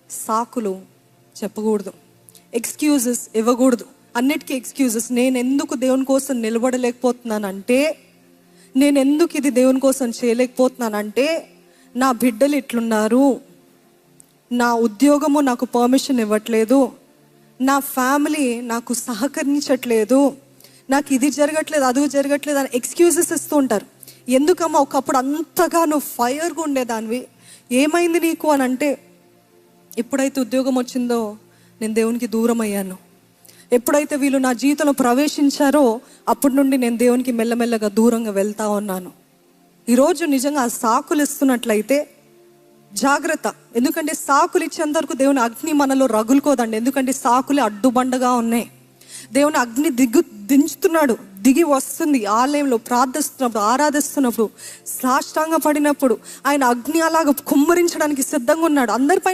సాకులు చెప్పకూడదు, ఎక్స్క్యూజెస్ ఇవ్వకూడదు. అన్నిటికీ ఎక్స్క్యూజెస్. నేను ఎందుకు దేవుని కోసం నిలబడలేకపోతున్నానంటే, నేను ఎందుకు ఇది దేవుని కోసం చేయలేకపోతున్నానంటే, నా బిడ్డలు ఇట్లున్నారు, నా ఉద్యోగము నాకు పర్మిషన్ ఇవ్వట్లేదు, నా ఫ్యామిలీ నాకు సహకరించట్లేదు, నాకు ఇది జరగట్లేదు అది జరగట్లేదు అని ఎక్స్క్యూజెస్ ఇస్తూ ఉంటారు. ఎందుకమ్మా ఒకప్పుడు అంతగా నువ్వు ఫైర్గా ఉండేదానివి, ఏమైంది నీకు అని అంటే, ఎప్పుడైతే ఉద్యోగం వచ్చిందో నేను దేవునికి దూరం అయ్యాను. ఎప్పుడైతే వీళ్ళు నా జీవితంలో ప్రవేశించారో అప్పటి నుండి నేను దేవునికి మెల్లమెల్లగా దూరంగా వెళ్తా ఉన్నాను. ఈరోజు నిజంగా ఆ సాకులు ఇస్తున్నట్లయితే జాగ్రత్త. ఎందుకంటే సాకులు ఇచ్చేంత వరకు దేవుని అగ్ని మనలో రగులుకోదండి. ఎందుకంటే సాకులే అడ్డుబండగా ఉన్నాయి. దేవుని అగ్ని దించుతున్నాడు, దిగి వస్తుంది. ఆలయంలో ప్రార్థిస్తున్నప్పుడు, ఆరాధిస్తున్నప్పుడు, సాష్టాంగ పడినప్పుడు ఆయన అగ్ని అలాగ కుమ్మరించడానికి సిద్ధంగా ఉన్నాడు. అందరిపై